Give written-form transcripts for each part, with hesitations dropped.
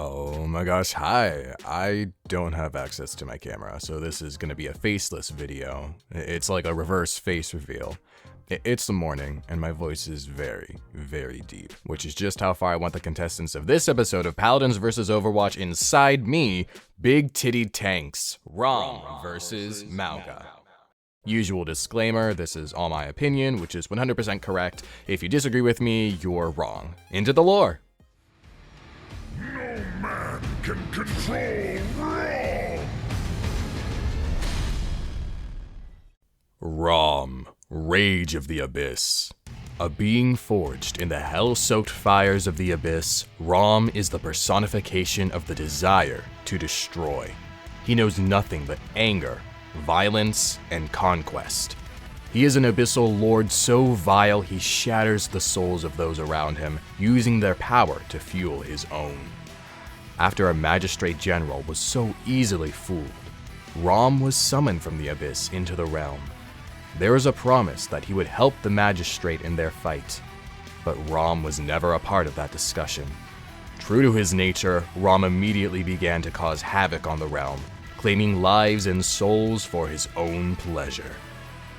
Oh my gosh, hi. I don't have access to my camera, so this is gonna be a faceless video. It's like a reverse face reveal. It's the morning, and my voice is very, very deep, which is just how far I want the contestants of this episode of Paladins vs Overwatch inside me, big titty tanks, Raum vs Mauga. Usual disclaimer, this is all my opinion, which is 100% correct. If you disagree with me, you're wrong. Into the lore. No man can control Raum! Raum, Rage of the Abyss. A being forged in the hell-soaked fires of the Abyss, Raum is the personification of the desire to destroy. He knows nothing but anger, violence, and conquest. He is an abyssal lord so vile he shatters the souls of those around him, using their power to fuel his own. After a magistrate general was so easily fooled, Raum was summoned from the abyss into the realm. There was a promise that he would help the magistrate in their fight, but Raum was never a part of that discussion. True to his nature, Raum immediately began to cause havoc on the realm, claiming lives and souls for his own pleasure.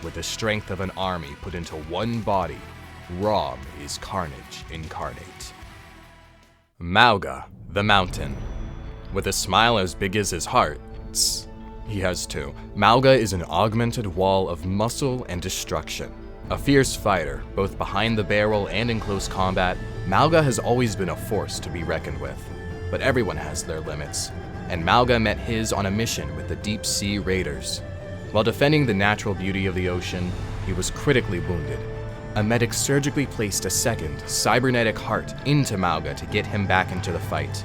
With the strength of an army put into one body, Raum is carnage incarnate. Mauga, the Mountain. With a smile as big as his heart, he has two. Mauga is an augmented wall of muscle and destruction. A fierce fighter, both behind the barrel and in close combat, Mauga has always been a force to be reckoned with. But everyone has their limits, and Mauga met his on a mission with the deep sea raiders. While defending the natural beauty of the ocean, he was critically wounded. A medic surgically placed a second, cybernetic heart into Mauga to get him back into the fight.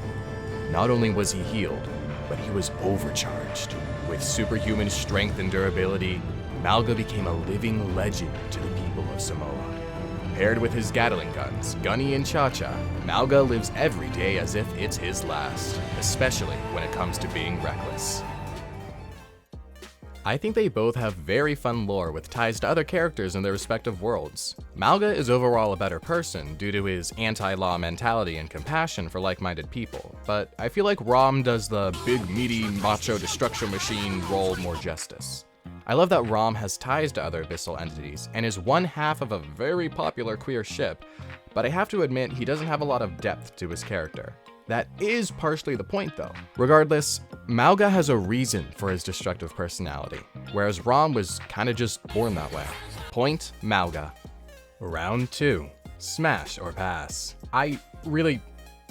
Not only was he healed, but he was overcharged. With superhuman strength and durability, Mauga became a living legend to the people of Samoa. Paired with his Gatling guns, Gunny and Cha-Cha, Mauga lives every day as if it's his last, especially when it comes to being reckless. I think they both have very fun lore with ties to other characters in their respective worlds. Mauga is overall a better person due to his anti-law mentality and compassion for like-minded people, but I feel like Raum does the big meaty macho destruction machine role more justice. I love that Raum has ties to other abyssal entities and is one half of a very popular queer ship, but I have to admit he doesn't have a lot of depth to his character. That is partially the point though. Regardless, Mauga has a reason for his destructive personality, whereas Raum was kinda just born that way. Point Mauga. Round 2. Smash or pass. I really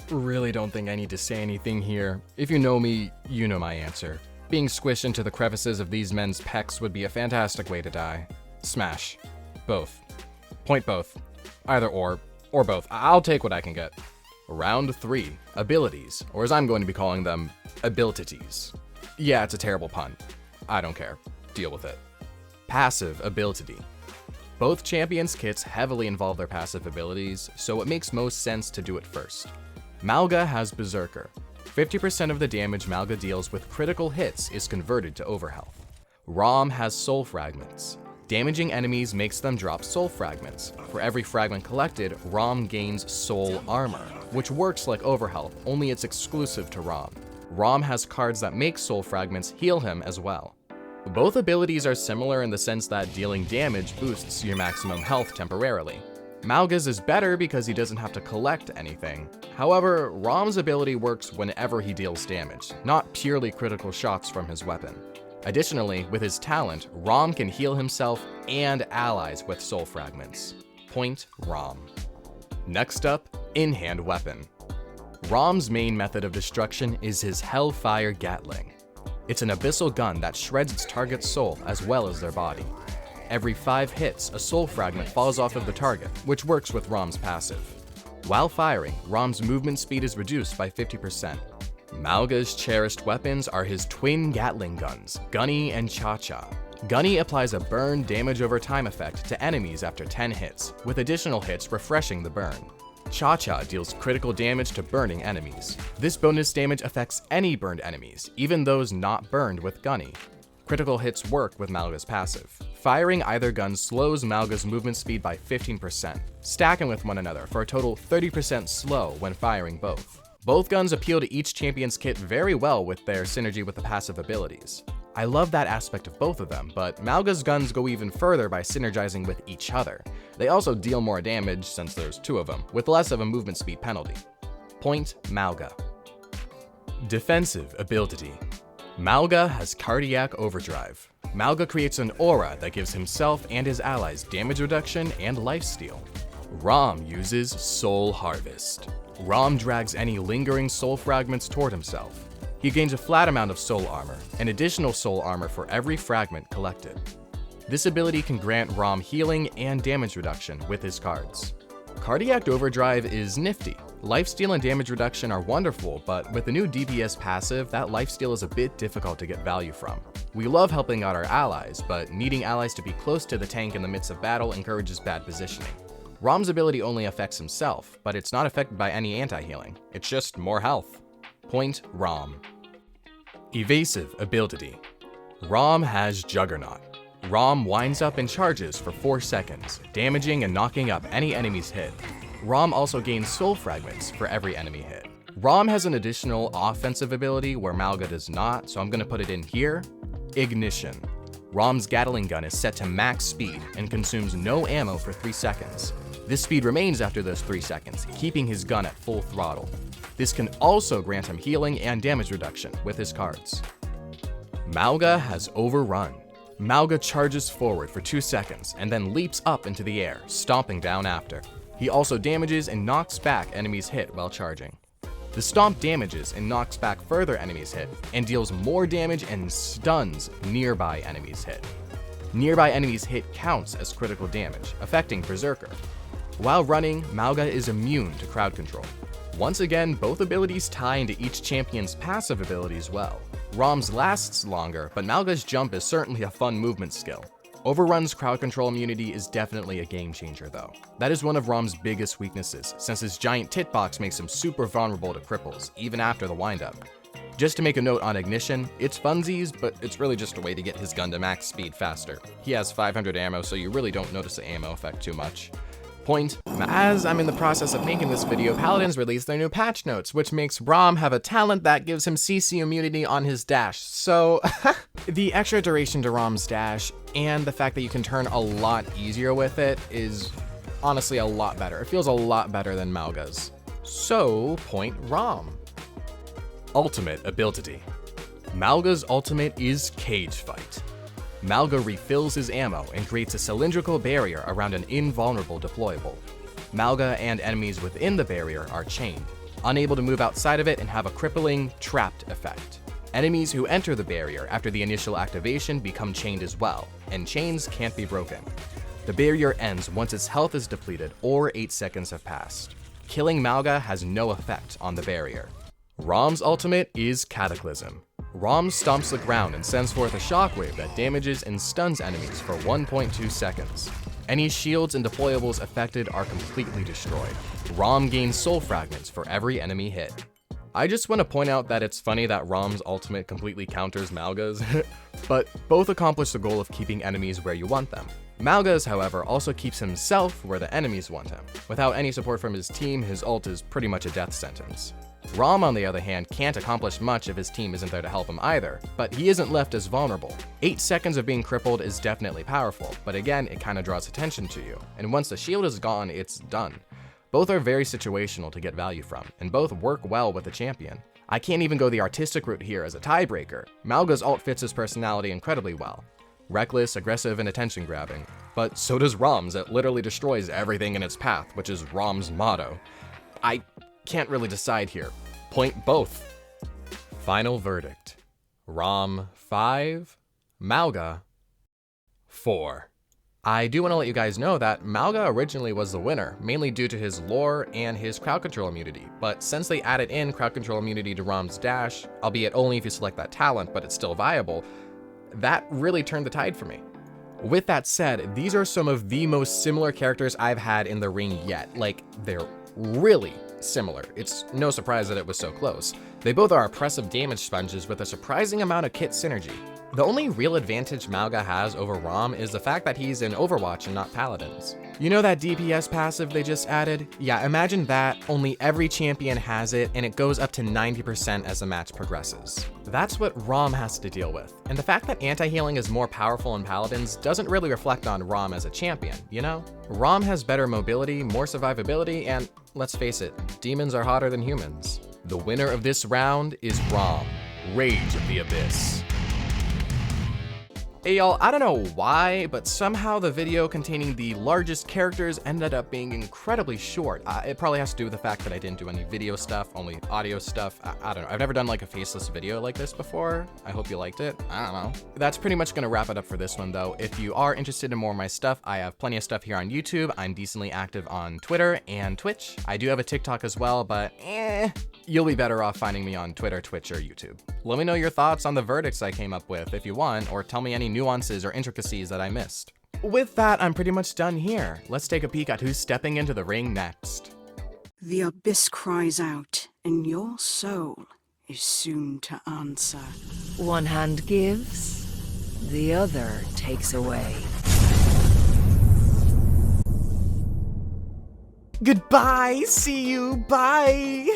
don't think I need to say anything here. If you know me, you know my answer. Being squished into the crevices of these men's pecs would be a fantastic way to die. Smash. Both. Point both. Either or both. I'll take what I can get. Round 3. Abilities, or as I'm going to be calling them, abilities. Yeah, it's a terrible pun. I don't care. Deal with it. Passive ability. Both champions' kits heavily involve their passive abilities, so it makes most sense to do it first. Mauga has Berserker. 50% of the damage Mauga deals with critical hits is converted to overhealth. Raum has Soul Fragments. Damaging enemies makes them drop soul fragments. For every fragment collected, Raum gains soul armor, which works like overhealth, only it's exclusive to Raum. Raum has cards that make soul fragments heal him as well. Both abilities are similar in the sense that dealing damage boosts your maximum health temporarily. Mauga's is better because he doesn't have to collect anything. However, Raum's ability works whenever he deals damage, not purely critical shots from his weapon. Additionally, with his talent, Raum can heal himself and allies with soul fragments. Point Raum. Next up, Inhand Weapon. Raum's main method of destruction is his Hellfire Gatling. It's an abyssal gun that shreds its target's soul as well as their body. Every 5 hits, a soul fragment falls off of the target, which works with Raum's passive. While firing, Raum's movement speed is reduced by 50%. Mauga's cherished weapons are his twin Gatling guns, Gunny and Cha-Cha. Gunny applies a burn damage over time effect to enemies after 10 hits, with additional hits refreshing the burn. Cha-Cha deals critical damage to burning enemies. This bonus damage affects any burned enemies, even those not burned with Gunny. Critical hits work with Mauga's passive. Firing either gun slows Mauga's movement speed by 15%, stacking with one another for a total 30% slow when firing both. Both guns appeal to each champion's kit very well with their synergy with the passive abilities. I love that aspect of both of them, but Mauga's guns go even further by synergizing with each other. They also deal more damage, since there's 2 of them, with less of a movement speed penalty. Point Mauga. Defensive ability. Mauga has Cardiac Overdrive. Mauga creates an aura that gives himself and his allies damage reduction and lifesteal. Raum uses Soul Harvest. Raum drags any lingering soul fragments toward himself. He gains a flat amount of soul armor, an additional soul armor for every fragment collected. This ability can grant Raum healing and damage reduction with his cards. Cardiac Overdrive is nifty. Lifesteal and damage reduction are wonderful, but with the new DPS passive, that lifesteal is a bit difficult to get value from. We love helping out our allies, but needing allies to be close to the tank in the midst of battle encourages bad positioning. Raum's ability only affects himself, but it's not affected by any anti-healing. It's just more health. Point Raum. Evasive ability. Raum has Juggernaut. Raum winds up and charges for 4 seconds, damaging and knocking up any enemy's hit. Raum also gains soul fragments for every enemy hit. Raum has an additional offensive ability where Mauga does not, so I'm going to put it in here. Ignition. Raum's Gatling gun is set to max speed and consumes no ammo for 3 seconds. This speed remains after those 3 seconds, keeping his gun at full throttle. This can also grant him healing and damage reduction with his cards. Mauga has Overrun. Mauga charges forward for 2 seconds and then leaps up into the air, stomping down after. He also damages and knocks back enemies hit while charging. The stomp damages and knocks back further enemies hit, and deals more damage and stuns nearby enemies hit. Nearby enemies hit counts as critical damage, affecting Berserker. While running, Mauga is immune to crowd control. Once again, both abilities tie into each champion's passive abilities well. Raum's lasts longer, but Mauga's jump is certainly a fun movement skill. Overrun's crowd control immunity is definitely a game changer though. That is one of Raum's biggest weaknesses, since his giant tit box makes him super vulnerable to cripples, even after the windup. Just to make a note on Ignition, it's funsies, but it's really just a way to get his gun to max speed faster. He has 500 ammo, so you really don't notice the ammo effect too much. Point. As I'm in the process of making this video, Paladins released their new patch notes, which makes Raum have a talent that gives him CC immunity on his dash. So, the extra duration to Raum's dash and the fact that you can turn a lot easier with it is honestly a lot better. It feels a lot better than Mauga's. So, point Raum. Ultimate ability. Mauga's ultimate is Cage Fight. Mauga refills his ammo and creates a cylindrical barrier around an invulnerable deployable. Mauga and enemies within the barrier are chained, unable to move outside of it and have a crippling, trapped effect. Enemies who enter the barrier after the initial activation become chained as well, and chains can't be broken. The barrier ends once its health is depleted or 8 seconds have passed. Killing Mauga has no effect on the barrier. Raum's ultimate is Cataclysm. Raum stomps the ground and sends forth a shockwave that damages and stuns enemies for 1.2 seconds. Any shields and deployables affected are completely destroyed. Raum gains soul fragments for every enemy hit. I just want to point out that it's funny that Raum's ultimate completely counters Mauga's, but both accomplish the goal of keeping enemies where you want them. Mauga's, however, also keeps himself where the enemies want him. Without any support from his team, his ult is pretty much a death sentence. Raum, on the other hand, can't accomplish much if his team isn't there to help him either, but he isn't left as vulnerable. 8 seconds of being crippled is definitely powerful, but again, it kinda draws attention to you, and once the shield is gone, it's done. Both are very situational to get value from, and both work well with the champion. I can't even go the artistic route here as a tiebreaker. Mauga's ult fits his personality incredibly well. Reckless, aggressive, and attention-grabbing. But so does Raum's, that literally destroys everything in its path, which is Raum's motto. I can't really decide here. Point both. Final verdict. Raum 5, Mauga 4. I do want to let you guys know that Mauga originally was the winner, mainly due to his lore and his crowd control immunity, but since they added in crowd control immunity to Raum's dash, albeit only if you select that talent, but it's still viable, that really turned the tide for me. With that said, these are some of the most similar characters I've had in the ring yet. Like, they're really similar. It's no surprise that it was so close. They both are oppressive damage sponges with a surprising amount of kit synergy. The only real advantage Mauga has over Raum is the fact that he's in Overwatch and not Paladins. You know that DPS passive they just added? Yeah, imagine that, only every champion has it, and it goes up to 90% as the match progresses. That's what Raum has to deal with. And the fact that anti-healing is more powerful in Paladins doesn't really reflect on Raum as a champion, you know? Raum has better mobility, more survivability, and let's face it, demons are hotter than humans. The winner of this round is Raum, Rage of the Abyss. Hey y'all, I don't know why, but somehow the video containing the largest characters ended up being incredibly short. It probably has to do with the fact that I didn't do any video stuff, only audio stuff. I don't know. I've never done like a faceless video like this before. I hope you liked it. I don't know. That's pretty much gonna wrap it up for this one though. If you are interested in more of my stuff, I have plenty of stuff here on YouTube. I'm decently active on Twitter and Twitch. I do have a TikTok as well, but you'll be better off finding me on Twitter, Twitch, or YouTube. Let me know your thoughts on the verdicts I came up with if you want, or tell me any nuances or intricacies that I missed. With that, I'm pretty much done here. Let's take a peek at who's stepping into the ring next. The abyss cries out, and your soul is soon to answer. One hand gives, the other takes away. Goodbye, see you, bye!